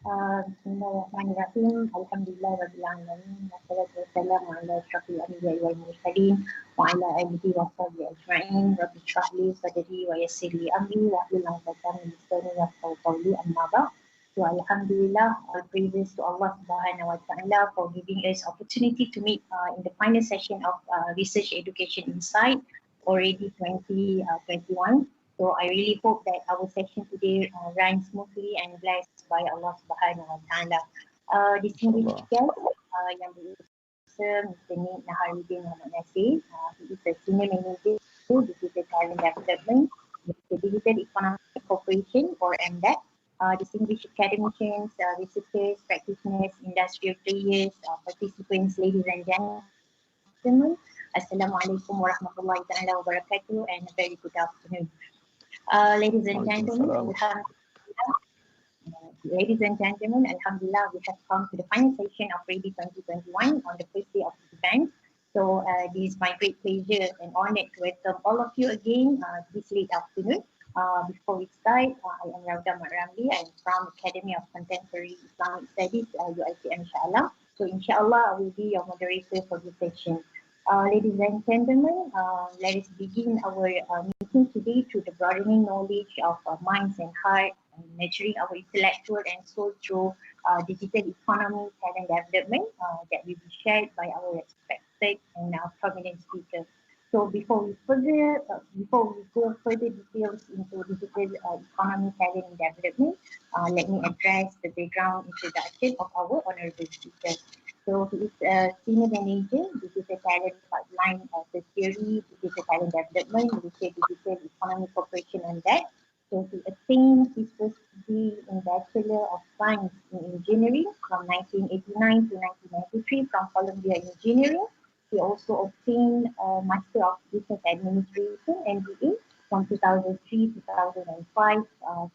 Bismillahirrahmanirrahim. Alhamdulillah rabbil alamin. Wassalatu wassalamu ala asyrafil anbiya'i wal mursalin wa ala alihi wa sahbihi ajma'in. Rabbi shrah li sadri wa yassir li amri wa hlul 'uqdatam min lisani yafqahu qawli, amma ba'd. So alhamdulillah, all praises to Allah Subhanahu wa Ta'ala for giving us opportunity to meet in the final session of Research Education Insight already 2021. So I really hope that our session today runs smoothly and blessed by Allah Subhanahu Wa Taala. Distinguished guest yang berusaha Mr. Naharudin Muhammad Nasir. He is a senior manager Digital Talent Development with the Digital Economy Corporation or MDEC. Distinguished academicians, researchers, practitioners, industrial players, participants, ladies and gentlemen. Assalamualaikum warahmatullahi taala wabarakatuh and a very good afternoon. Ladies and gentlemen, alhamdulillah, we have come to the final session of REdI 2021 on the first day of the event. So it is my great pleasure and honor to welcome all of you again this late afternoon. Before we start, I am Rauda Ramli. I am from Academy of Contemporary Islamic Studies, UTHM, inshallah. So inshallah, I will be your moderator for this session. Ladies and gentlemen, let us begin our meeting today through the broadening knowledge of minds and heart, and nurturing our intellectual and soul through digital economy, talent development that will be shared by our respected and prominent speakers. So before we go further details into digital economy, talent and development, let me address the background introduction of our honorable speakers. So he is a senior manager, Digital Talent Pipeline Tertiary, Digital Talent Development, Malaysia Digital Economy Corporation and that. So he attained his first degree in Bachelor of Science in Engineering from 1989 to 1993 from Columbia Engineering. He also obtained a Master of Business Administration, MBA, from 2003 to 2005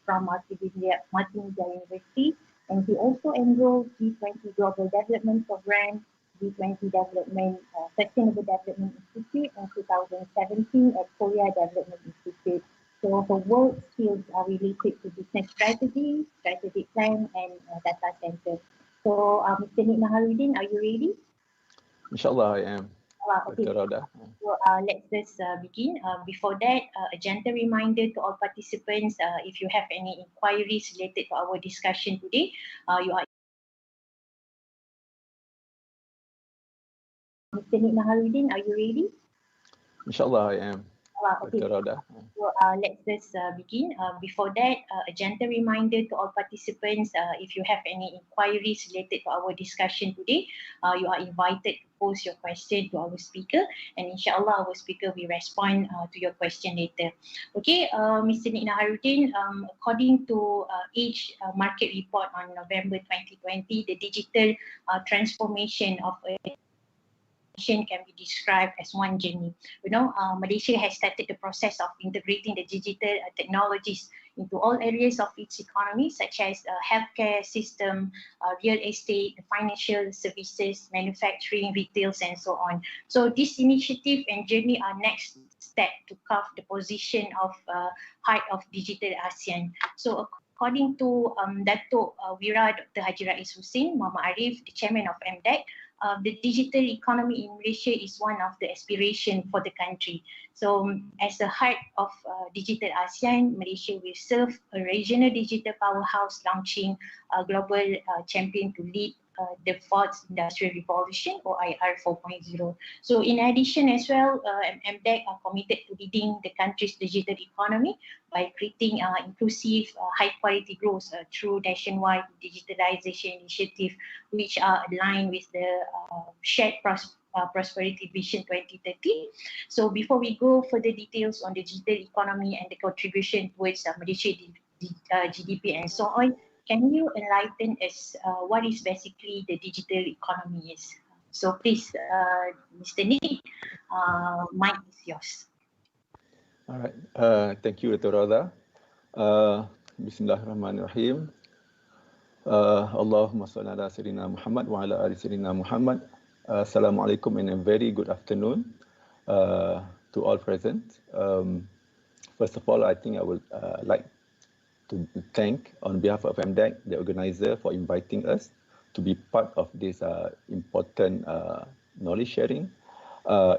from Multimedia University. And he also enrolled G20 Global Development Program, G20 Development Sustainable Development Institute in 2017 at Korea Development Institute. So her work skills are related to business strategy, strategic plan, and data center. So Mr. Naharudin, are you ready? Inshallah, I am. Okay. So let's begin. Before that, a gentle reminder to all participants, if you have any inquiries related to our discussion today, you are Mr. Naharudin, are you ready? Inshallah, I am. Okay. So let's begin. Before that, a gentle reminder to all participants, if you have any inquiries related to our discussion today, you are invited to post your question to our speaker, and inshallah our speaker will respond to your question later. Okay, Mr. Naharudin, according to Age Market Report on November 2020, the digital transformation of can be described as one journey. Malaysia has started the process of integrating the digital technologies into all areas of its economy, such as healthcare system, real estate, financial services, manufacturing, retails, and so on. So this initiative and journey are next step to carve the position of heart of digital ASEAN. So according to Dato' Wira Dr. Haji Rais Hussein Muhammad Arif, the chairman of MDEC, the digital economy in Malaysia is one of the aspiration for the country. So as the heart of digital ASEAN, Malaysia will serve a regional digital powerhouse, launching a global champion to lead the fourth industrial revolution, or IR 4.0. So in addition as well, MDEC are committed to leading the country's digital economy by creating inclusive, high quality growth through nationwide digitalization initiative, which are aligned with the shared prosperity vision 2030. So before we go further details on the digital economy and the contribution towards Malaysia GDP and so on, can you enlighten us what is basically the digital economy is? So please, Mr. Nick, mic is yours. All right. Thank you, Dr. Rada. Bismillahirrahmanirrahim. Allahumma salli ala sayyidina Muhammad wa ala ali sayyidina Muhammad. Assalamualaikum and a very good afternoon to all present. First of all, I think I would like thank on behalf of MDEC, the organizer, for inviting us to be part of this important knowledge sharing.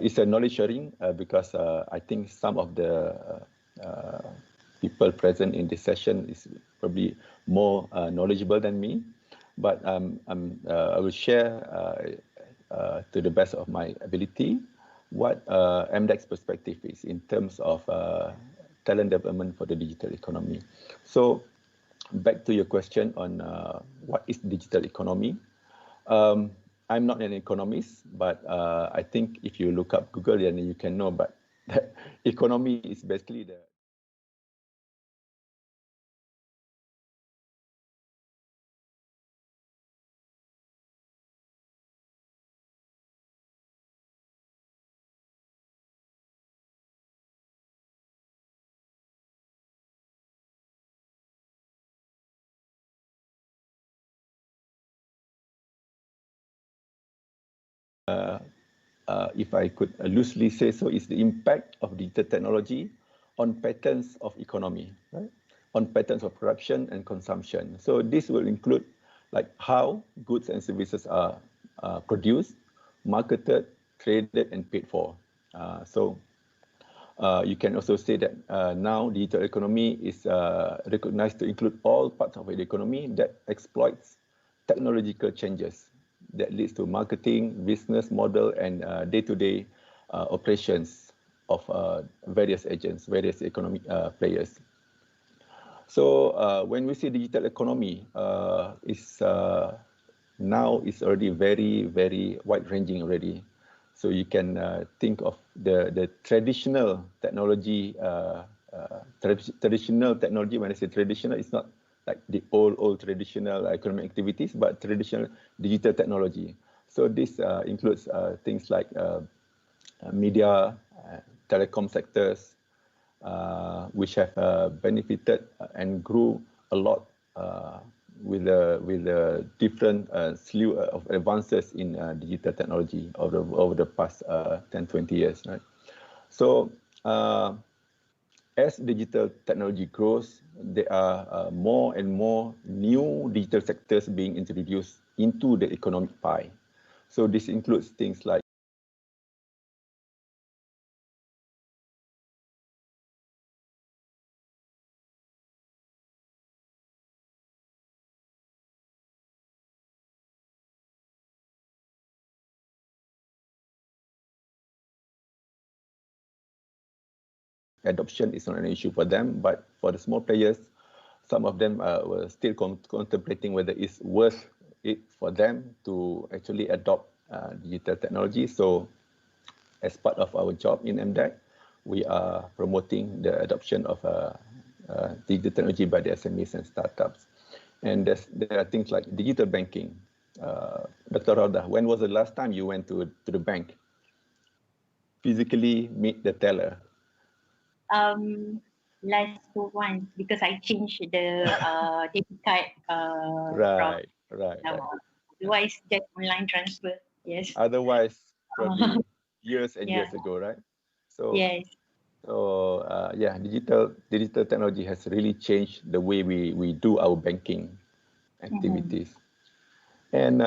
It's a knowledge sharing because I think some of the people present in this session is probably more knowledgeable than me, but I will share to the best of my ability what MDEC's perspective is in terms of talent development for the digital economy. So back to your question on what is digital economy. I'm not an economist, but I think if you look up Google, then you can know, but economy is basically the if I could loosely say so, is the impact of digital technology on patterns of economy, right? On patterns of production and consumption. So this will include like how goods and services are produced, marketed, traded, and paid for. You can also say that now digital economy is recognized to include all parts of the economy that exploits technological changes that leads to marketing, business model, and day-to-day operations of various agents, various economic players. So when we say digital economy, now it's already very, very wide-ranging already. So you can think of the traditional technology. Traditional technology, when I say traditional, it's not like the old traditional economic activities, but traditional digital technology. So this includes things like media, telecom sectors, which have benefited and grew a lot with the different slew of advances in digital technology over the past 10-20 years, right? So as digital technology grows, there are more and more new digital sectors being introduced into the economic pie. So this includes things like adoption is not an issue for them, but for the small players, some of them were still contemplating whether it's worth it for them to actually adopt digital technology. So as part of our job in MDEC, we are promoting the adoption of digital technology by the SMEs and startups. And there are things like digital banking. Dr. Rauda, when was the last time you went to the bank? Physically meet the teller? Last 2 months, because I changed the debit card Right. Otherwise, just online transfer. Yes. Otherwise, probably years and years ago, right? So yes. So yeah, digital technology has really changed the way we do our banking activities. And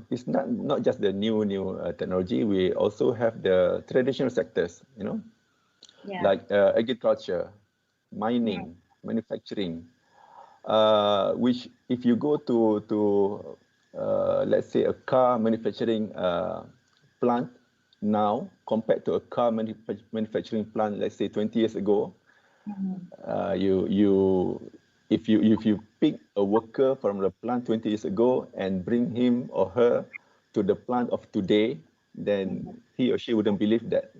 it's not just the new technology. We also have the traditional sectors, you know, like agriculture, mining, manufacturing, which if you go to let's say a car manufacturing plant now compared to a car manufacturing plant, let's say 20 years ago, if you pick a worker from the plant 20 years ago and bring him or her to the plant of today, then he or she wouldn't believe that,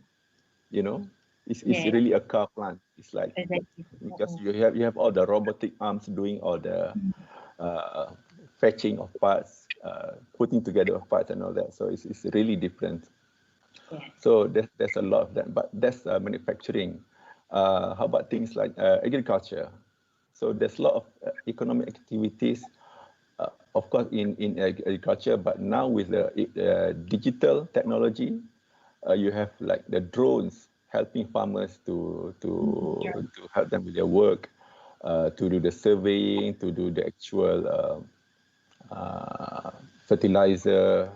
you know, it's really a car plant. It's like because you have all the robotic arms doing all the fetching of parts, putting together of parts and all that. So it's really different. So there's a lot of that, but that's manufacturing. How about things like agriculture? So there's a lot of economic activities, of course, in agriculture, but now with the digital technology, you have like the drones helping farmers to help them with their work. to do the surveying, to do the actual fertilizer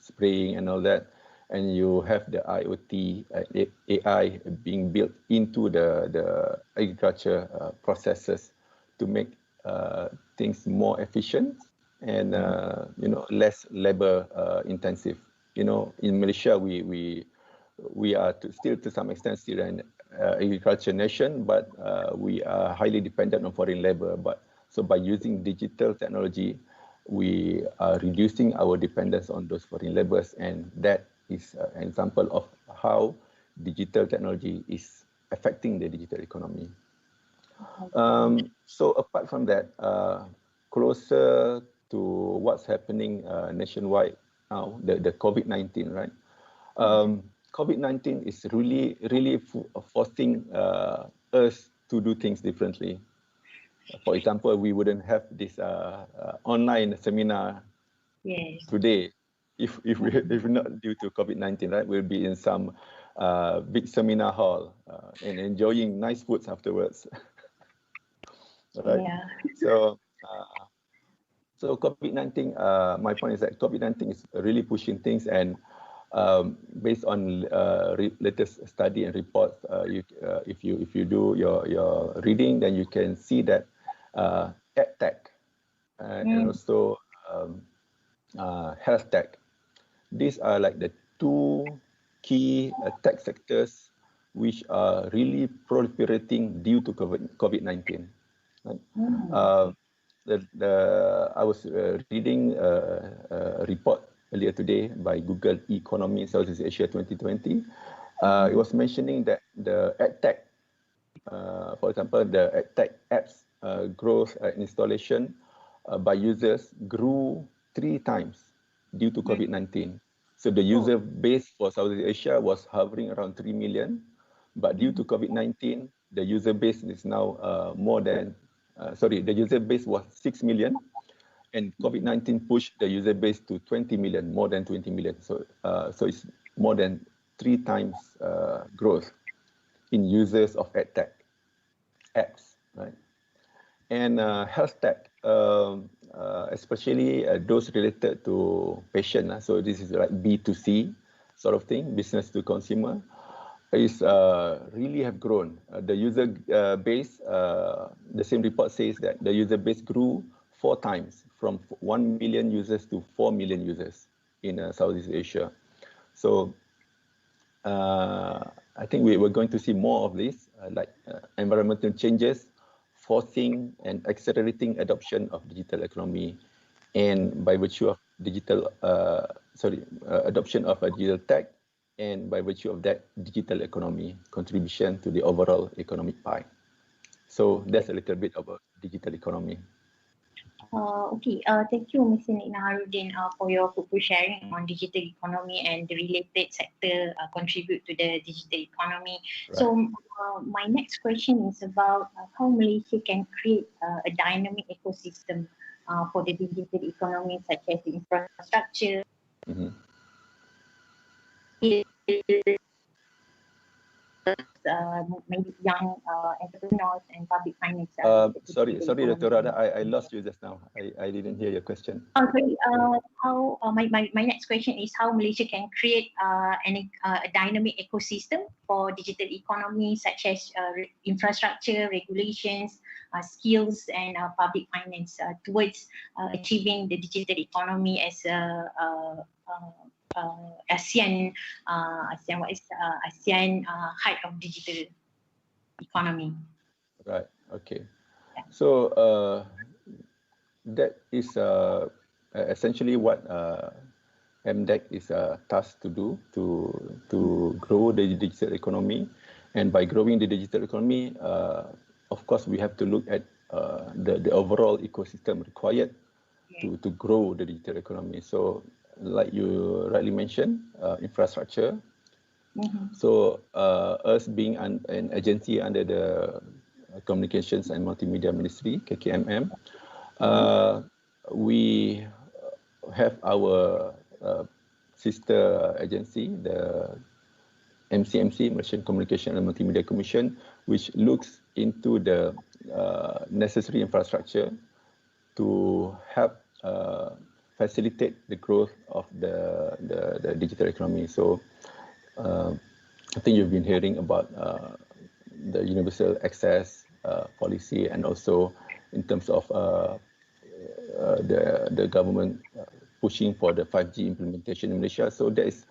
spraying and all that, and you have the IoT AI being built into the agriculture processes to make things more efficient and less labor intensive. In Malaysia we are still to some extent still an agriculture nation, but we are highly dependent on foreign labor. So by using digital technology, we are reducing our dependence on those foreign laborers, and that is an example of how digital technology is affecting the digital economy. So apart from that, closer to what's happening nationwide now, the COVID-19, right? COVID-19 is really forcing us to do things differently. For example, we wouldn't have this online seminar today if not due to COVID-19, right? We'll be in some big seminar hall and enjoying nice foods afterwards. Right? Yeah. So COVID-19, my point is that COVID-19 is really pushing things, and based on latest study and reports, if you do your reading, then you can see that EdTech and also health tech, these are like the two key tech sectors which are really proliferating due to COVID-19. Right? I was reading a report earlier today by Google Economy Southeast Asia 2020. It was mentioning that the EdTech, for example, the EdTech apps growth installation by users grew 3 times due to COVID-19. So the user base for Southeast Asia was hovering around 3 million, but due to COVID-19, the user base is now the user base was 6 million, and COVID-19 pushed the user base to 20 million, more than 20 million. So it's more than 3 times growth in users of EdTech apps, right? And health tech, especially those related to patient. So this is like B2C sort of thing, business to consumer, is really have grown. The user base, the same report says that the user base grew 4 times, from 1 million users to 4 million users in Southeast Asia. So I think we're going to see more of this, like environmental changes, forcing and accelerating adoption of digital economy, and by virtue of adoption of a digital tech, and by virtue of that, digital economy contribution to the overall economic pie. So that's a little bit about digital economy. Thank you, Mr. Naharudin, for your sharing on digital economy and the related sector contribute to the digital economy. Right. So my next question is about how Malaysia can create a dynamic ecosystem for the digital economy, such as the infrastructure, maybe young entrepreneurs and public finance. Sorry, Dr. Radha, I lost you just now. I didn't hear your question. Sorry. My next question is how Malaysia can create a dynamic ecosystem for digital economy, such as infrastructure, regulations, skills, and public finance towards achieving the digital economy as ASEAN height of digital economy. Right. Okay. Yeah. So that is essentially what MDEC is tasked to do, to grow the digital economy. And by growing the digital economy, of course, we have to look at the overall ecosystem required to grow the digital economy. So like you rightly mentioned, infrastructure. So us being an agency under the Communications and Multimedia Ministry, KKMM, we have our sister agency, the MCMC, Malaysian Communication and Multimedia Commission, which looks into the necessary infrastructure to help facilitate the growth of the digital economy. So I think you've been hearing about the universal access policy, and also in terms of the government pushing for the 5G implementation in Malaysia. So that is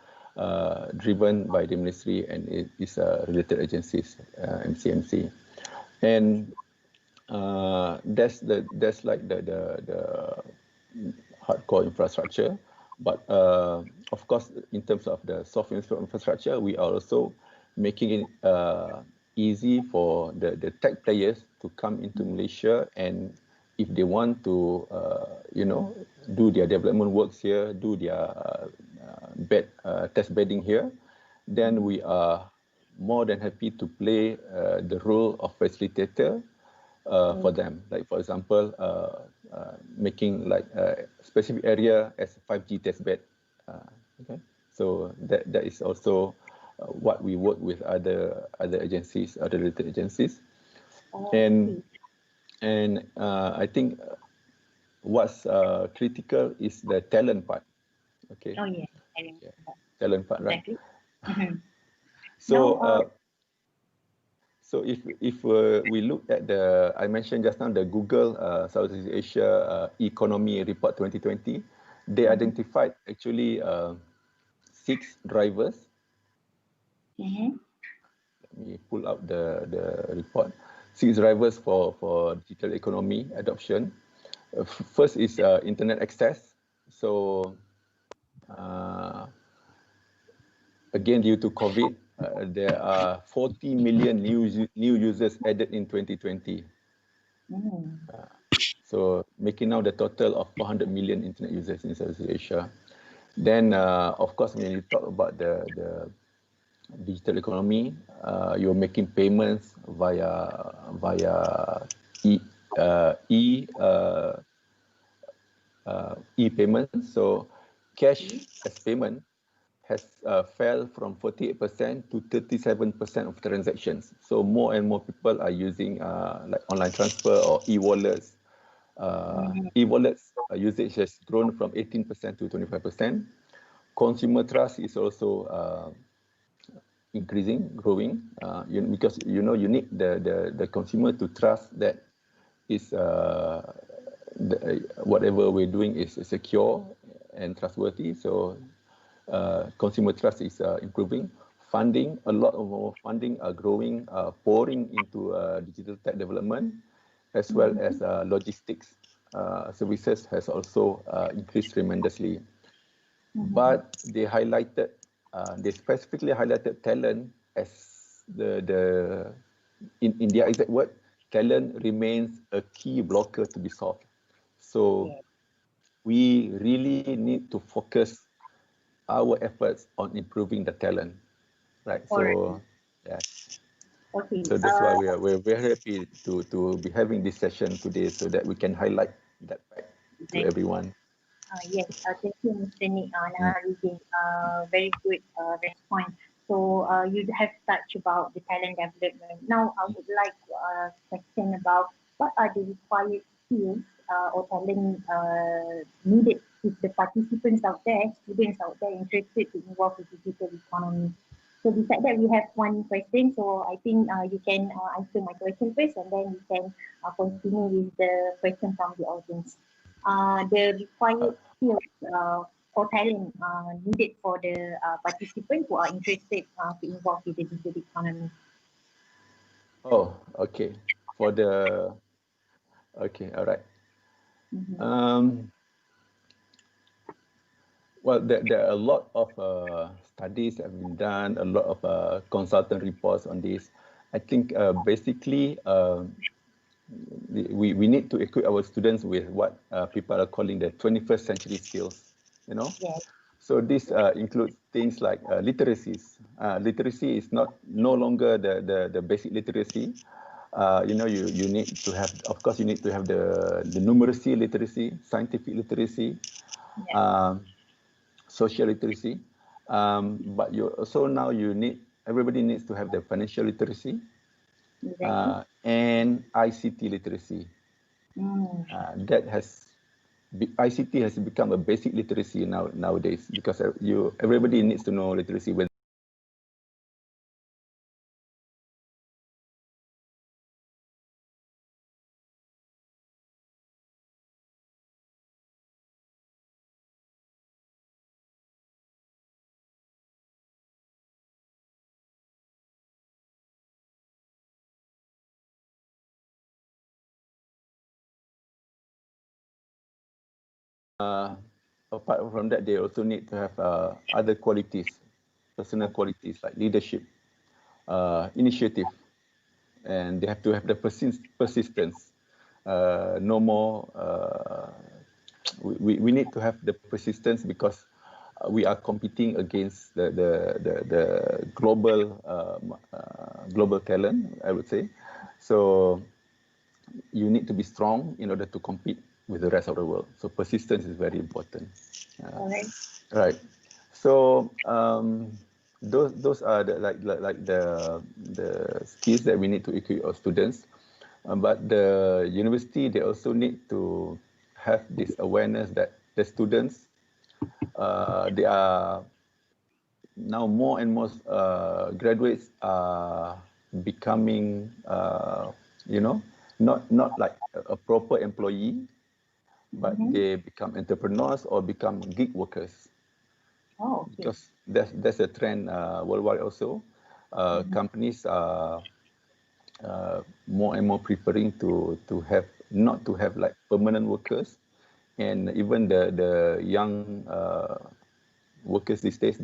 driven by the ministry and its related agencies, MCMC, and that's like the hardcore infrastructure. But of course, in terms of the soft infrastructure, we are also making it easy for the tech players to come into Malaysia, and if they want to, do their development works here, do their test bedding here, then we are more than happy to play the role of facilitator for them. Like, for example, making like a specific area as a 5G test bed. Okay, so that is also what we work with other agencies, other related agencies, and I think what's critical is the talent part. Okay. Oh yeah, talent part, right? Exactly. So. So if we look at I mentioned just now the Google Southeast Asia Economy Report 2020, they identified actually 6 drivers. Let me pull out the report. 6 drivers for digital economy adoption. First is internet access. So again, due to COVID, there are 40 million new users added in 2020. So making now the total of 400 million internet users in Southeast Asia. Then, of course, when you talk about the digital economy, you're making payments via e-payments. So cash as payment has fell from 48% to 37% of transactions. So more and more people are using like online transfer or e-wallets. E-wallets usage has grown from 18% to 25%. Consumer trust is also growing, because you need the consumer to trust that is whatever we're doing is secure and trustworthy. So consumer trust is improving. Funding, a lot of more funding are growing, pouring into digital tech development, as well as logistics services has also increased tremendously. But they specifically highlighted talent as in their exact word, talent remains a key blocker to be solved. So we really need to focus our efforts on improving the talent, right? So Okay. So that's why we're very happy to be having this session today, so that we can highlight that fact to everyone. Yes, thank you, Mr. Naharudin. Very good response. So you have touched about the talent development. Now I would like to question about what are the required skills or talent needed if the participants out there, students out there interested to involve with digital economy. So beside that, we have one question. So I think you can answer my question first, and then we can continue with the question from the audience. The required skills or talent needed for the participants who are interested to involve with the digital economy. Oh, okay. All right. Well, there are a lot of studies that have been done, a lot of consultant reports on this. I think basically we need to equip our students with what people are calling the 21st century skills, Yes. So this includes things like literacies. Literacy is no longer the basic literacy. You need to have, of course, you need to have the numeracy literacy, scientific literacy, social literacy, but you also now you need everybody needs to have the financial literacy Exactly. and ICT literacy. ICT has become a basic literacy nowadays, because everybody needs to know literacy. Apart from that, they also need to have other qualities, personal qualities like leadership, initiative, and they have to have the persistence. No more. We need to have the persistence, because we are competing against the global global talent, I would say. So you need to be strong in order to compete with the rest of the world. So persistence is very important. Right. So those are the skills that we need to equip our students. But the university, they also need to have this awareness that the students, they are now more and more graduates are becoming, not like a proper employee, but they become entrepreneurs or become gig workers. Oh, okay. Because that's a trend worldwide also. Companies are more and more preferring to have not to have like permanent workers, and even the young workers these days,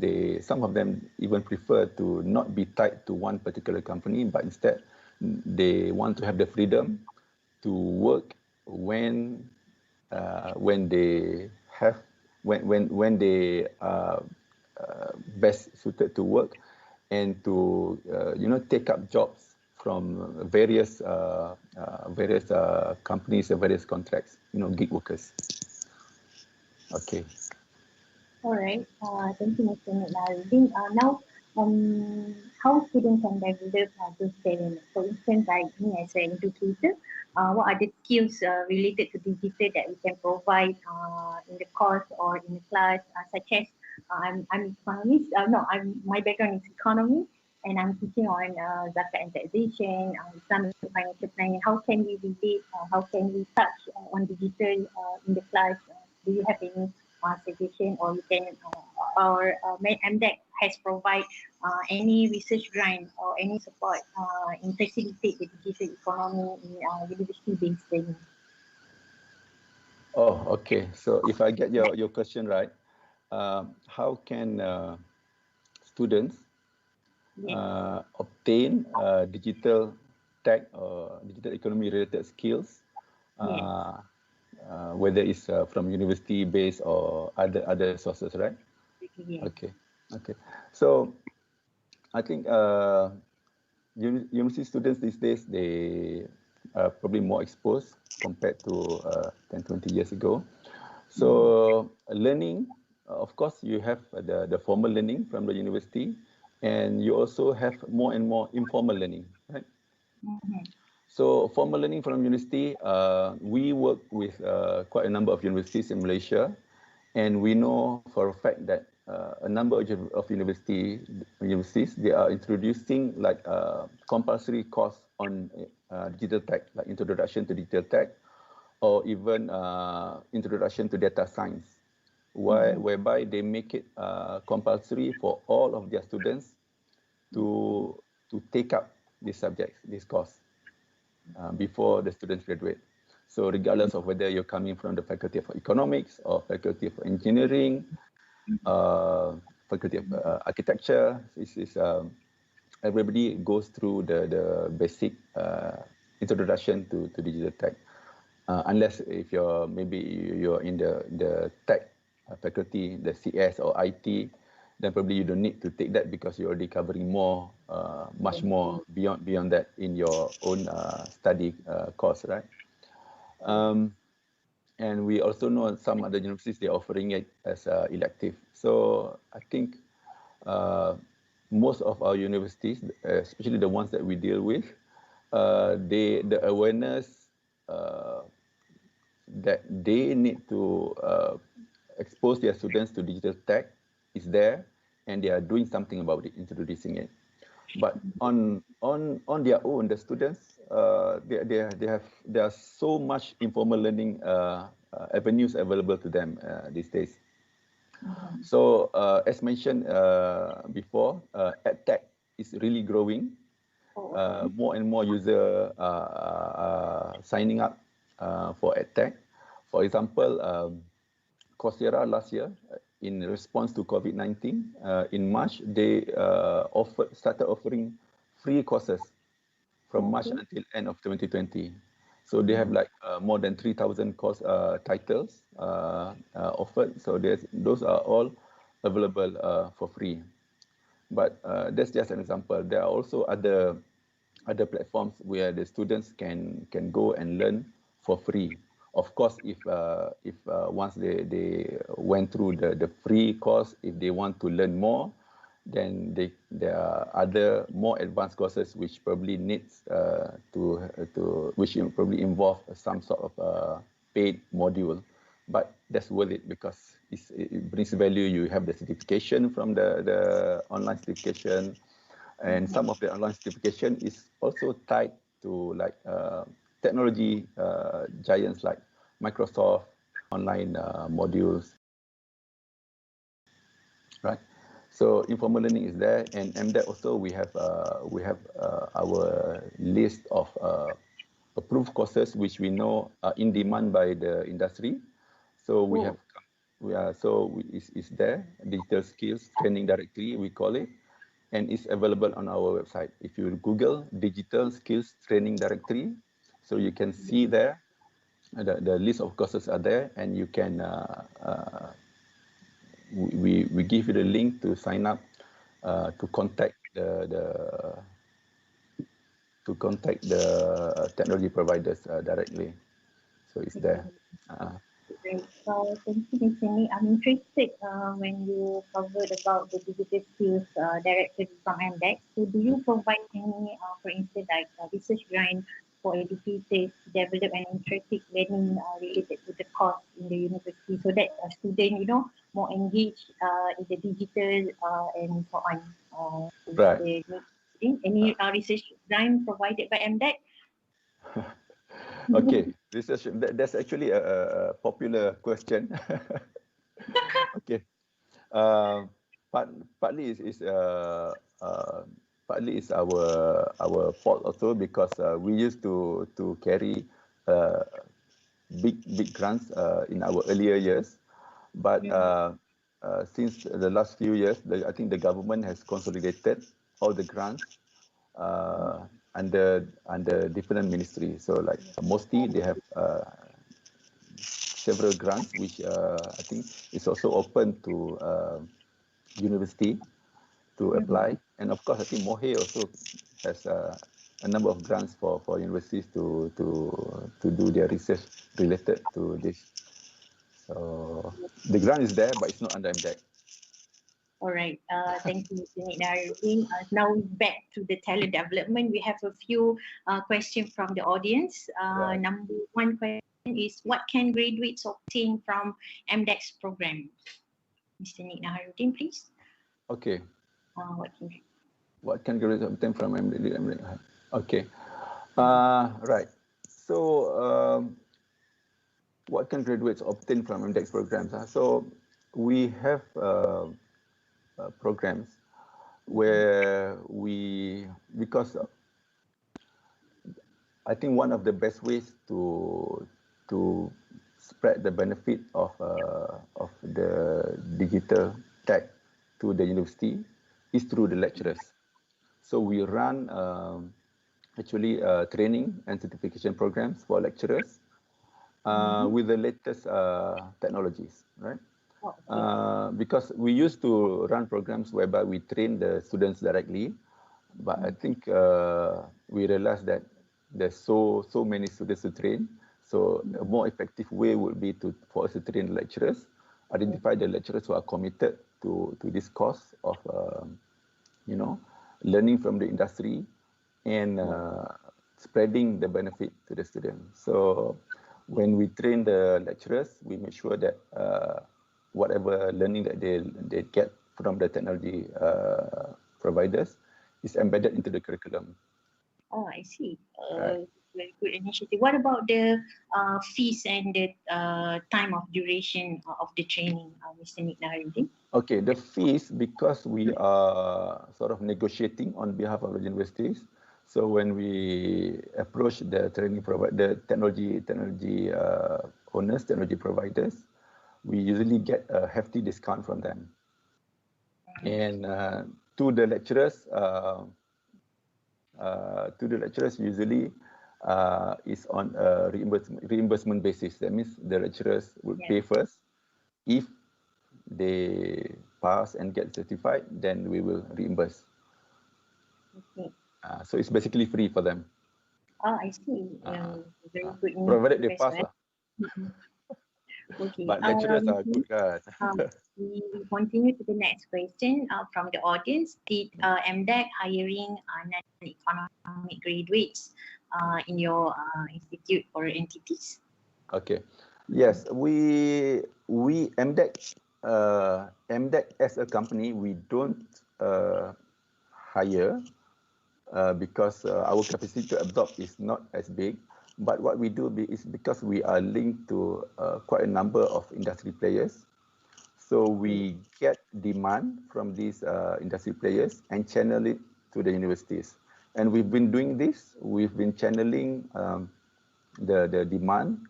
some of them even prefer to not be tied to one particular company, but instead they want to have the freedom to work when they have when they are best suited to work, and to take up jobs from various companies and various contracts, gig workers. Okay. All right. Thank you, Mr. Naharudin. Now, how students can develop those talents? For instance, like me as an educator, what are the skills related to digital that we can provide in the course or in the class, such as I'm economist. No, my background is economy, and I'm teaching on zakat and taxation, Islamic financial planning. How can we relate? How can we touch on digital in the class? Do you have any suggestion, or you can MDEC has provide any research grant or any support in facilitate the digital economy in university-based training? Oh, okay. So if I get your question right, how can students obtain digital tech or digital economy related skills, whether it's from university based or other sources, right? Yes. Okay. So I think university students these days, they are probably more exposed compared to 10, 20 years ago. So learning, of course, you have the formal learning from the university, and you also have more and more informal learning, right? So formal learning from university, we work with quite a number of universities in Malaysia, and we know for a fact that a number of universities, they are introducing like compulsory course on digital tech, like introduction to digital tech, or even introduction to data science, whereby they make it compulsory for all of their students to take up these subjects, this course, before the students graduate. So regardless of whether you're coming from the Faculty of Economics or Faculty of Engineering, Faculty of Architecture, everybody goes through the basic introduction to digital tech. Unless if you're in the tech faculty, the CS or IT, then probably you don't need to take that, because you're already covering more, much more beyond that in your own study course, right? And we also know some other universities, they're offering it as elective. So I think most of our universities, especially the ones that we deal with, the awareness that they need to expose their students to digital tech is there, and they are doing something about it, introducing it. But on their own, the students, there are so much informal learning avenues available to them these days. So as mentioned before, EdTech is really growing. More and more users signing up for EdTech. For example, Coursera last year, in response to COVID-19, in March, they started offering free courses from March until end of 2020. So they have like more than 3,000 course titles offered. So those are all available for free. But that's just an example. There are also other platforms where the students can go and learn for free. Of course, if once they went through the free course, if they want to learn more, then there are other more advanced courses which probably needs which probably involve some sort of paid module. But that's worth it because it brings value. You have the certification from the online certification, and some of the online certification is also tied to like technology giants like Microsoft online modules, right? So informal learning is there, and MDEC also we have our list of approved courses which we know are in demand by the industry. So it's there, digital skills training directory we call it, and it's available on our website. If you Google digital skills training directory, so you can see there the list of courses are there, and you can we give you the link to sign up to contact the technology providers directly. So it's there. Great. Thank you, Mr. Nick. I'm interested when you covered about the digital skills directed from MDEC. So do you provide any, for instance, like research grant for educators to develop an interactive learning related to the course in the university, so that a student, more engaged in the digital and so on? Right. Any research grant provided by MDEC? Okay, research. That's actually a popular question. Okay. Partly is our fault also, because we used to carry big grants in our earlier years, but since the last few years, I think the government has consolidated all the grants under different ministries. So like mostly they have several grants, which I think is also open to university to apply. And of course, I think Mohd also has a number of grants for universities to do their research related to this. So the grant is there, but it's not under MDEC. All right. Thank you, Mr. Naharudin. Now back to the talent development. We have a few questions from the audience. Right. Number one question is, what can graduates obtain from MDEX program? Mr. Naharudin, please. Okay. What can graduates obtain from MDEC? Okay. Right. So what can graduates obtain from MDEX programs? So we have programs where because I think one of the best ways to spread the benefit of the digital tech to the university is through the lecturers. So we run actually training and certification programs for lecturers with the latest technologies, right? Because we used to run programs whereby we train the students directly, but I think we realized that there's so many students to train. So a more effective way would be for us to train the lecturers, identify the lecturers who are committed to this course of learning from the industry and spreading the benefit to the students. So when we train the lecturers, we make sure that whatever learning that they get from the technology providers is embedded into the curriculum. Oh, I see. Right. Very good initiative. What about the fees and the time of duration of the training, Mr. Nick Naharudin? Okay, the fees, because we are sort of negotiating on behalf of the universities. So when we approach the the technology owners, technology providers, we usually get a hefty discount from them. And to the lecturers, usually is on a reimbursement basis. That means the lecturers will pay first. If they pass and get certified, then we will reimburse. Okay. So it's basically free for them. Oh, I see. Very good. Provided they pass. Okay. But lecturers are good, guys. We continue to the next question from the audience. Did MDEC hiring non-economic graduates in your institute or entities? Okay. Yes, we MDEC as a company, we don't hire because our capacity to absorb is not as big. But what we do is because we are linked to quite a number of industry players. So we get demand from these industry players and channel it to the universities. And we've been doing this. We've been channeling the demand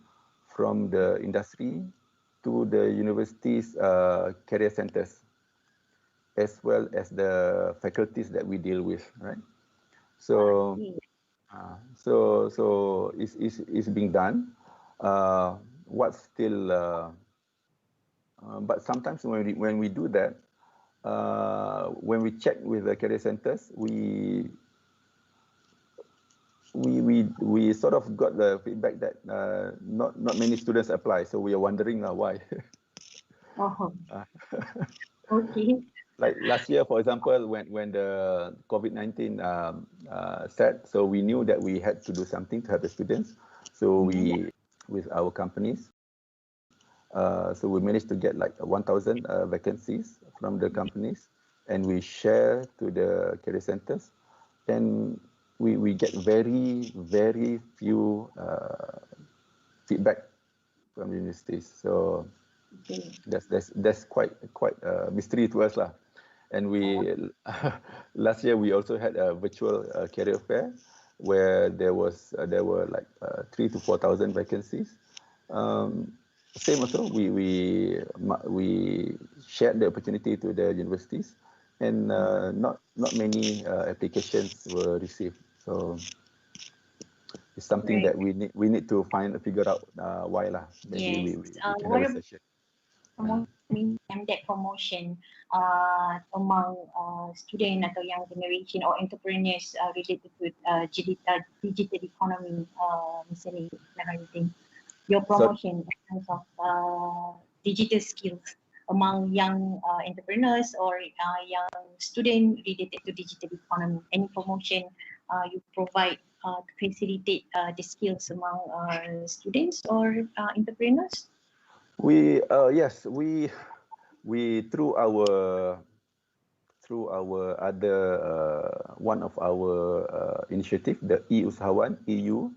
from the industry to the universities' career centers, as well as the faculties that we deal with, right? So, so it's being done. What's still, but sometimes when we do that, when we check with the career centers, we sort of got the feedback that not many students apply. So we are wondering why. Okay. Like last year, for example, when the COVID-19 set, so we knew that we had to do something to help the students. So we, with our companies, so we managed to get like 1,000 vacancies from the companies, and we share to the career centers, and we get very few feedback from universities. So that's quite a mystery to us lah. And we last year we also had a virtual career fair where there were like 3,000 to 4,000 vacancies. Same also, we shared the opportunity to the universities, and not many applications were received. So it's something that we need to figure out why lah. Maybe we can have a session. MDEC promotion among student atau young generation or entrepreneurs related to digital economy, Mr. Naharudin. Your promotion in terms of digital skills among young entrepreneurs or young students related to digital economy. Any promotion you provide to facilitate the skills among students or entrepreneurs? Yes, we through our other one of our initiative, the e-Usahawan EU,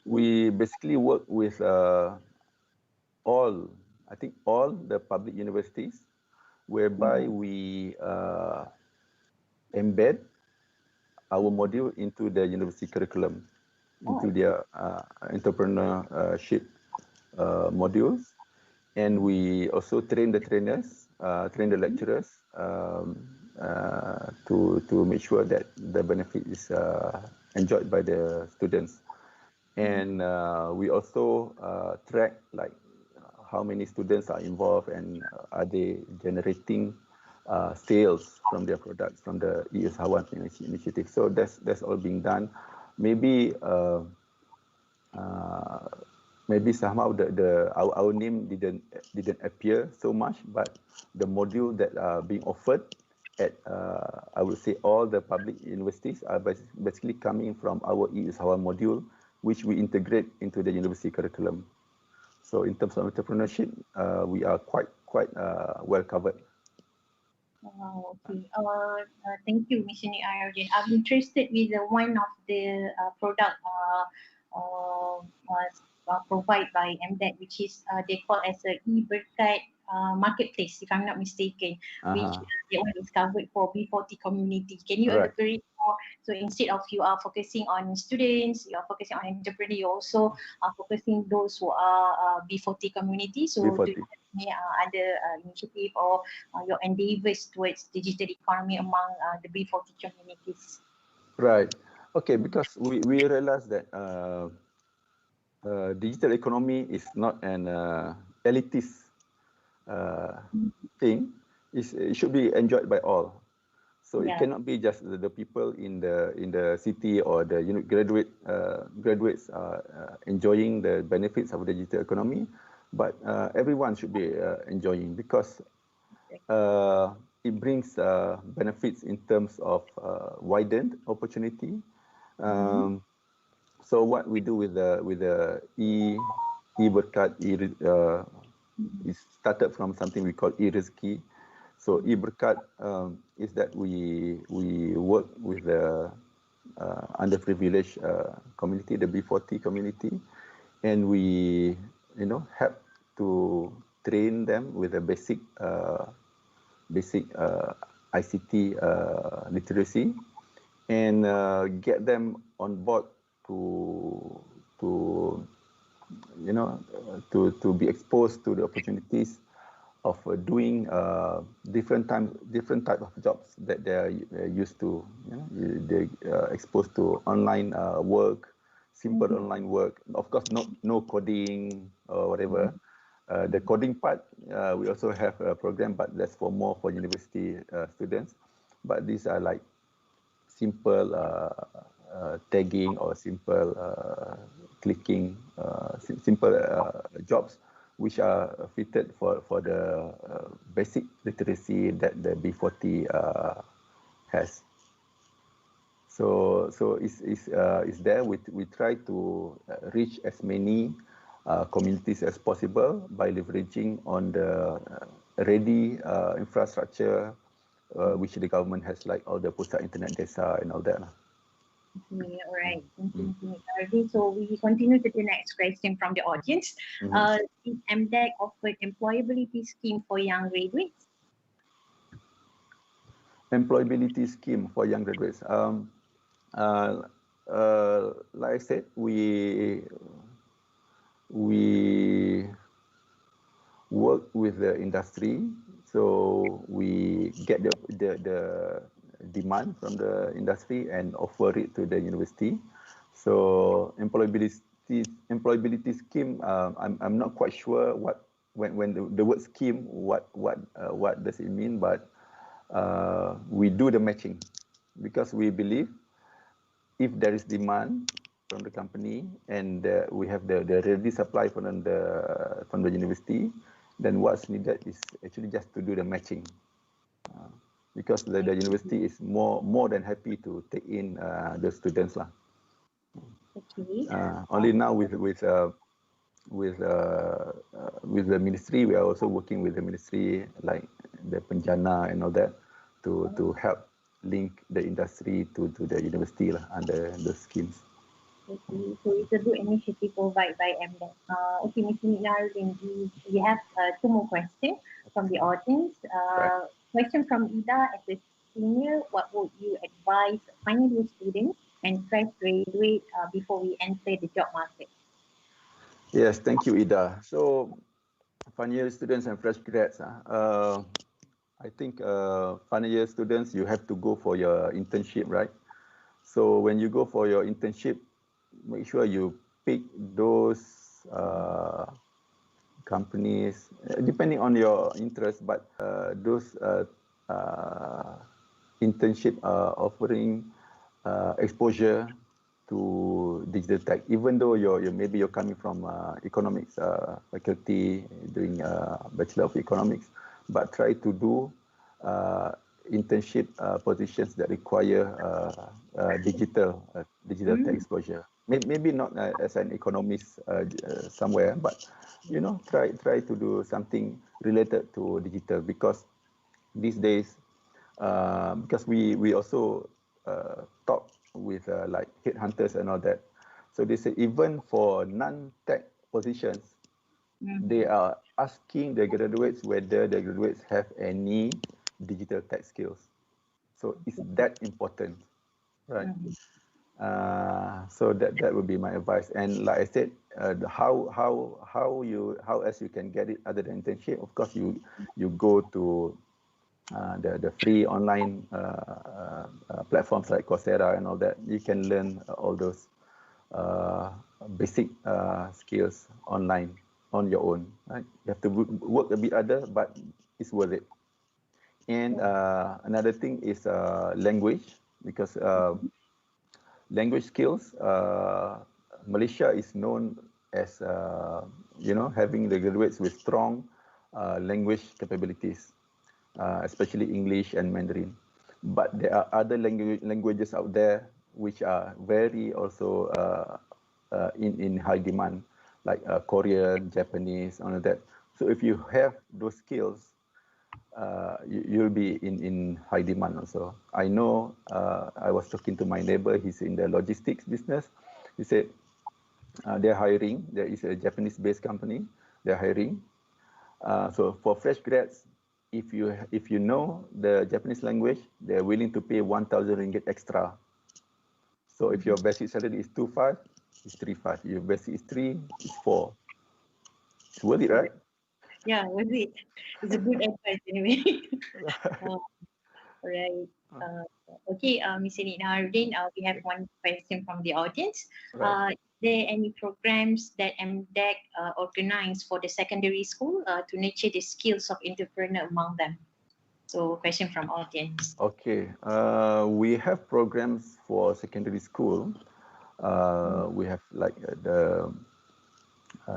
we basically work with all the public universities, whereby we embed our module into the university curriculum, into their entrepreneurship modules. And we also train the trainers, train the lecturers to make sure that the benefit is enjoyed by the students. And we also track like how many students are involved and are they generating sales from their products from the e-Usahawan initiative. So that's all being done. Maybe somehow our name didn't appear so much, but the module that are being offered at I would say all the public universities are basically coming from our e-Usahawan module, which we integrate into the university curriculum. So in terms of entrepreneurship, we are quite well covered. Okay. Thank you, Mr. Naharudin. I'm interested with one of the product provided by MDEC, which is they call as a Ebirthday Marketplace, if I'm not mistaken, which that one is covered for B40 community. Can you elaborate more? So instead of you are focusing on students, you are focusing on entrepreneurs, you also are focusing those who are B40 community. So B40. do you have any other initiative or your endeavors towards digital economy among the B40 communities? Right. Okay, because we realize that digital economy is not an elitist thing. It should be enjoyed by all. So it cannot be just the people in the city or the graduates enjoying the benefits of the digital economy, but everyone should be enjoying, because it brings benefits in terms of widened opportunity. So what we do with the e-Berkat is started from something we call e-Rezeki. So e-Berkat is that we work with the underprivileged community, the B40 community, and we help to train them with a basic ICT literacy, and get them on board to be exposed to the opportunities of doing different type of jobs that they are used to. They exposed to online work, simple online work. Of course, no coding or whatever. The coding part, we also have a program, but that's more for university students. But these are like simple tagging or simple clicking, simple jobs which are fitted for the basic literacy that the B40 has. So it's there. We try to reach as many communities as possible by leveraging on the REdI infrastructure, which the government has, like all the pusat internet desa and all that. Okay, all right. Thank you. So we continue to the next question from the audience. Is MDEC offered employability scheme for young graduates? Employability scheme for young graduates. Like I said, we work with the industry, so we get the demand from the industry and offer it to the university. So employability scheme, I'm not quite sure when the word scheme, what does it mean, but we do the matching, because we believe if there is demand from the company and we have the ready supply from the university, then what's needed is actually just to do the matching, because the university is more than happy to take in the students lah. Okay. Only now with the ministry, we are also working with the ministry, like the Penjana and all that, to help link the industry to the university lah, under the schemes. Okay, so it's a good initiative provided by MDEC. Okay, Mr. Naharudin, we have two more questions from the audience. Right. Question from Ida: as a senior, what would you advise final year students and fresh graduate before we enter the job market? Yes, thank you, Ida. So, final year students and fresh grads, I think final year students, you have to go for your internship, right? So when you go for your internship, make sure you pick those companies, depending on your interest, but those internship offering exposure to digital tech, even though maybe you're coming from economics faculty doing Bachelor of Economics, but try to do internship positions that require digital tech exposure. Maybe not as an economist somewhere, but try to do something related to digital, because these days, because we also talk with like headhunters and all that. So they say even for non-tech positions, they are asking the graduates whether the graduates have any digital tech skills. So it's that important, right? So that would be my advice. And like I said, how else you can get it other than internship? Of course, you go to the free online platforms like Coursera and all that. You can learn all those basic skills online on your own. Right? You have to work a bit harder, but it's worth it. And another thing is language, because language skills, Malaysia is known as having the graduates with strong language capabilities, especially English and Mandarin. But there are other languages out there which are very also in high demand, like Korean, Japanese, all of that. So if you have those skills, you'll be in high demand also. I know, I was talking to my neighbor, he's in the logistics business. He said they're hiring, there is a Japanese-based company, they're hiring. So for fresh grads, if you know the Japanese language, they're willing to pay 1,000 ringgit extra. So if your basic salary is 2,500, it's 3,500. Your basic is 3, it's 4. It's worth it, right? Yeah, worth it. It's a good advice anyway. Right. Okay, Mr. Naharudin, we have one question from the audience. Right. Is there any programs that MDEC organize for the secondary school to nurture the skills of entrepreneur among them? So, question from audience. Okay, we have programs for secondary school. We have like the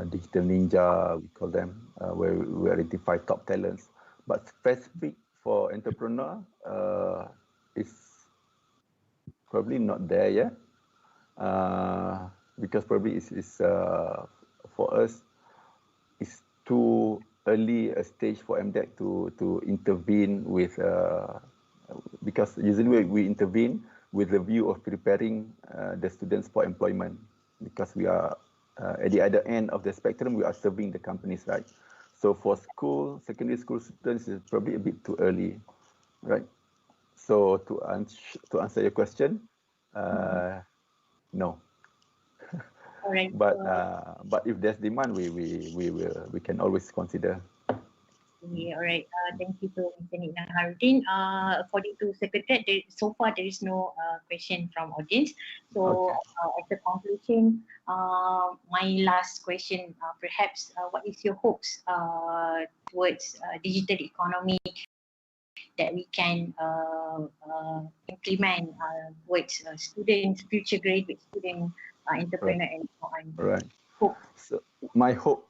Digital Ninja, we call them, where we identify top talents. But specific for entrepreneur, is probably not there yet, because probably it's for us, it's too early a stage for MDEC to intervene with, because usually we intervene with the view of preparing the students for employment, because we are at the other end of the spectrum, we are serving the companies, right? So for secondary school students, it's probably a bit too early, right? So to answer your question, no. All right. But if there's demand, we can always consider. Okay, all right. Thank you to Mr. Naharudin. According to Secretariat, so far there is no question from audience. So as a conclusion, my last question, perhaps, what is your hopes towards digital economy that we can implement towards students, future graduate student, entrepreneur, and so on? Right. Hope. So my hope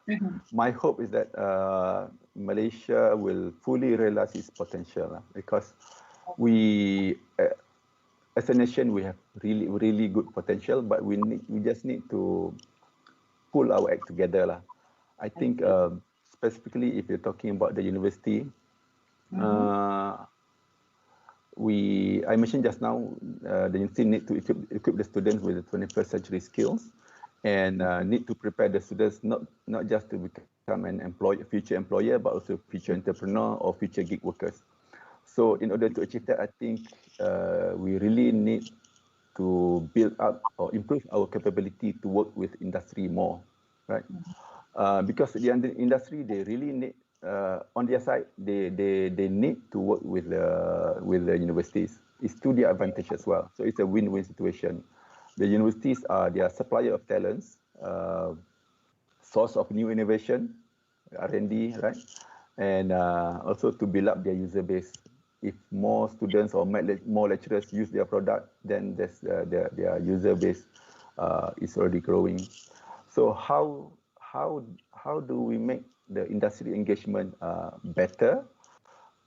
is that Malaysia will fully realize its potential, because we, as a nation, we have really good potential, but we just need to pull our act together. I think specifically if you're talking about the university, I mentioned just now, the university need to equip the students with the 21st century skills, and need to prepare the students not just to become an future employer, but also future entrepreneur or future gig workers. So in order to achieve that, I think we really need to build up or improve our capability to work with industry more, right? Because the industry, they really need, on their side, they need to work with the universities. It's to their advantage as well. So it's a win-win situation. The universities are their supplier of talents, source of new innovation, R&D, right? And also to build up their user base. If more students or more lecturers use their product, then their user base is already growing. So how do we make the industry engagement better?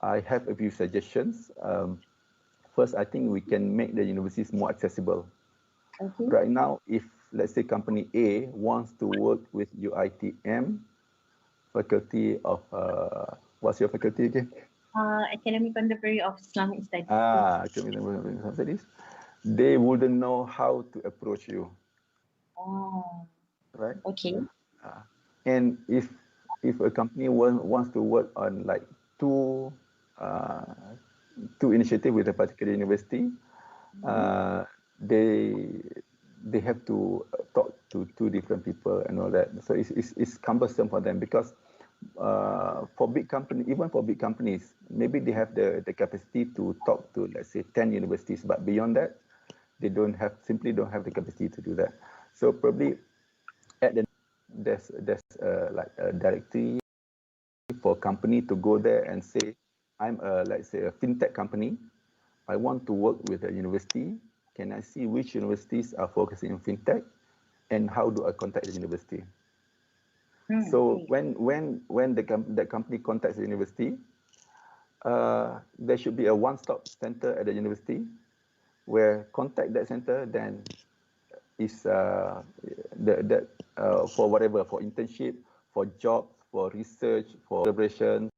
I have a few suggestions. First, I think we can make the universities more accessible. Okay. Right now, if let's say company A wants to work with UTHM, faculty of, what's your faculty again? Academic Contemporary of Islamic Studies. Academic Islamic Studies. They wouldn't know how to approach you. Right? Okay. And if a company wants to work on like two initiatives with a particular university, they have to talk to two different people and all that. So it's cumbersome for them, because for big company, even for big companies, maybe they have the capacity to talk to, let's say, 10 universities, but beyond that, they simply don't have the capacity to do that. So probably there's like a directory for company to go there and say, I'm let's say a fintech company. I want to work with a university. Can I see which universities are focusing on fintech, and how do I contact the university? So when the company contacts the university, there should be a one-stop center at the university where contact that center then is for whatever, for internship, for jobs, for research, for collaboration,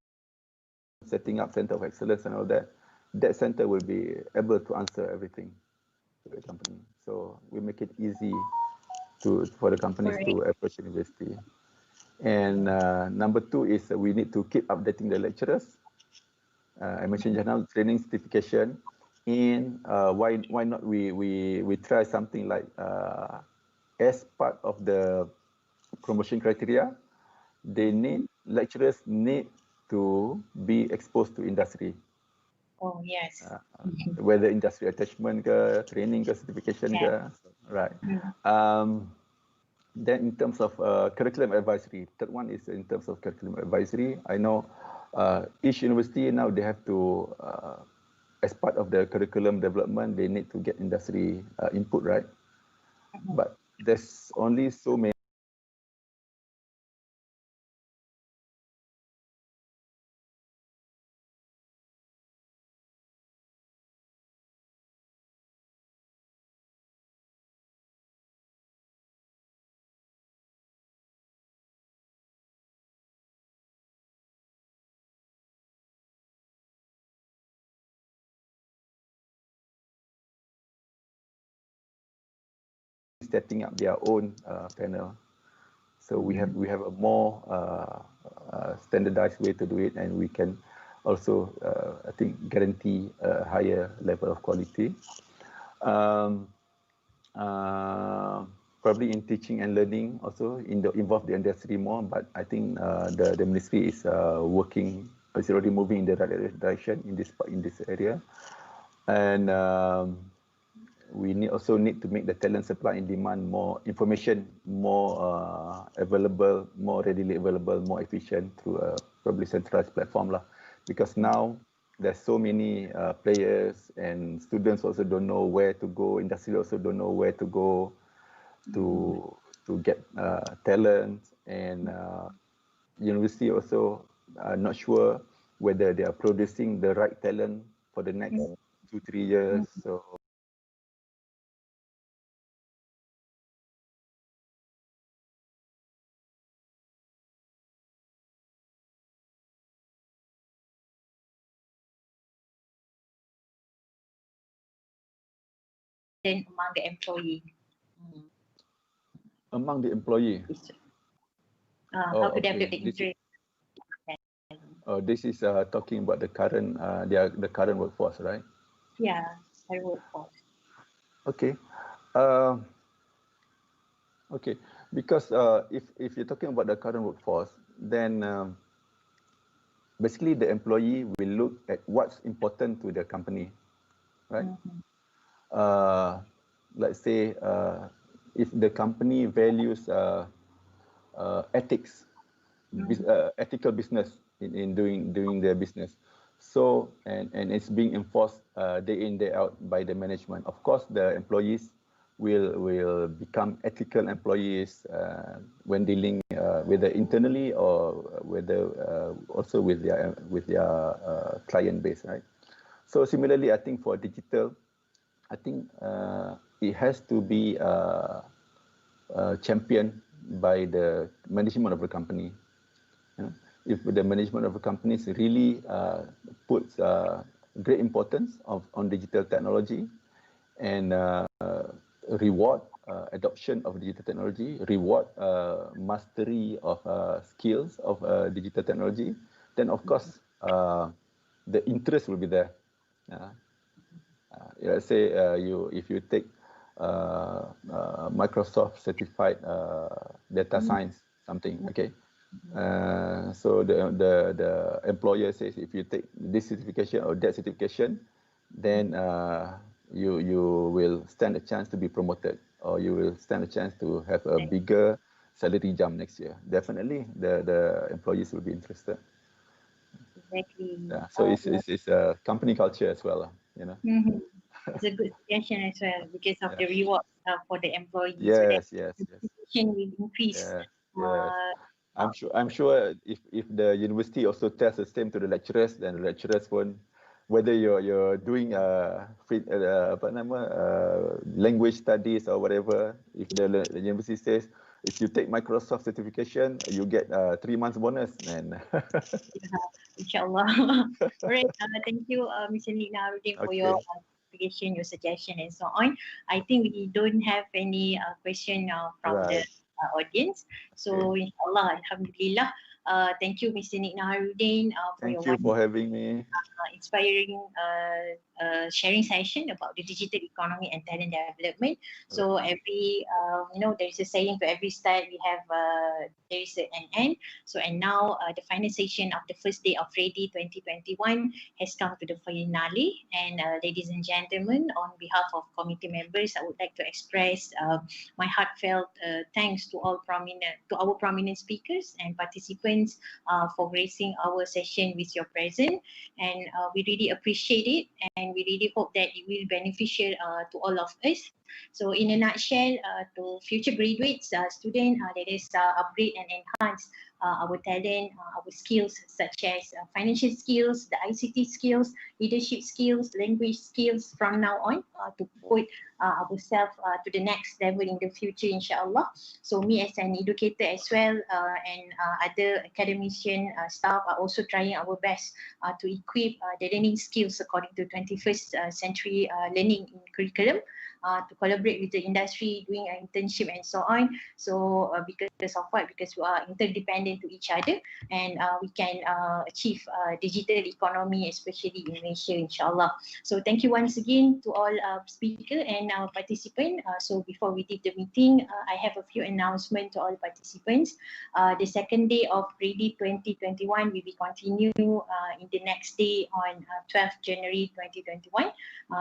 setting up center of excellence and all that. That center will be able to answer everything to the company. So we make it easy for the companies to approach university. And number two is we need to keep updating the lecturers. I mentioned just now training certification. And why not we try something like as part of the promotion criteria, lecturers need to be exposed to industry. Oh yes. Whether industry attachment ke, training ke, certification ke, right. Then in terms of curriculum advisory, third one is in terms of curriculum advisory. I know each university now they have to, as part of the curriculum development, they need to get industry input, right? But there's only so many setting up their own panel. So we have a more standardized way to do it, and we can also, I think, guarantee a higher level of quality. Probably in teaching and learning also involve the industry more, but I think the ministry is working, is already moving in the right direction in this area, and we also need to make the talent supply and demand more information, more available, more readily available, more efficient through a probably centralized platform lah. Because now there's so many players, and students also don't know where to go. Industry also don't know where to go to get talent, and university also not sure whether they are producing the right talent for the next 2-3 years. So among the employee. Among the employee. How to develop the interest. This is talking about the current the current workforce, right? Yeah, current workforce. Okay. Okay, because if you're talking about the current workforce, then basically the employee will look at what's important to the company, right? Let's say if the company values ethics, ethical business in doing their business, so and it's being enforced day in day out by the management. Of course, the employees will become ethical employees when dealing whether internally or whether also with their client base, right? So similarly, I think for digital, I think it has to be championed by the management of the company. If the management of the companies really puts great importance on digital technology and reward adoption of digital technology, reward mastery of skills of digital technology, then of course the interest will be there. Let's say if you take Microsoft certified data science something, okay. So the employer says if you take this certification or that certification, then you will stand a chance to be promoted, or you will stand a chance to have a bigger salary jump next year. Definitely, the employees will be interested. Exactly. Yeah. So it's a company culture as well, you know. It's a good suggestion as well because of the rewards for the employees. Yes, so yes, the yes. motivation will increase. Yes. I'm sure if the university also tells the same to the lecturers, then the lecturers won't, whether you're doing language studies or whatever, if the university says if you take Microsoft certification, you get 3 months bonus, and Inshallah. All right. Thank you, Mr. Naharudin, for your application, your suggestion, and so on. I think we don't have any question from the audience. So, inshallah, alhamdulillah. Thank you, Mr. Naharudin, for thank your you for having me. Inspiring sharing session about the digital economy and talent development. So every there is a saying, to every start we have there is an end. So and now the final session of the first day of REdI 2021 has come to the finale. And ladies and gentlemen, on behalf of committee members, I would like to express my heartfelt thanks to our prominent speakers and participants for gracing our session with your presence. And we really appreciate it, and we really hope that it will be beneficial to all of us. So in a nutshell, to future graduates, students, let us upgrade and enhance our talent, our skills such as financial skills, the ICT skills, leadership skills, language skills from now on to put ourselves to the next level in the future, inshallah. So me as an educator as well and other academician staff are also trying our best to equip the learning skills according to 21st century learning in curriculum, to collaborate with the industry, doing an internship and so on. So because of what? Because we are interdependent to each other, and we can achieve digital economy, especially in Malaysia, inshallah. So thank you once again to all speakers and participants. So before we leave the meeting, I have a few announcements to all participants. The second day of REdI 2021 will be continued in the next day on 12th January 2021,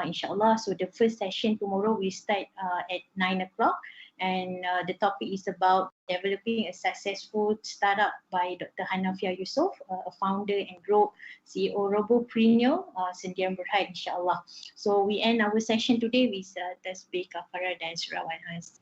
inshallah. So the first session tomorrow will start at 9 o'clock, and the topic is about developing a successful startup by Dr. Hanafia Yusof, a founder and group CEO Robopreneur, Sendian Berhad, inshallah. So we end our session today with Tasbih, Kafara dan Surah Al-Has.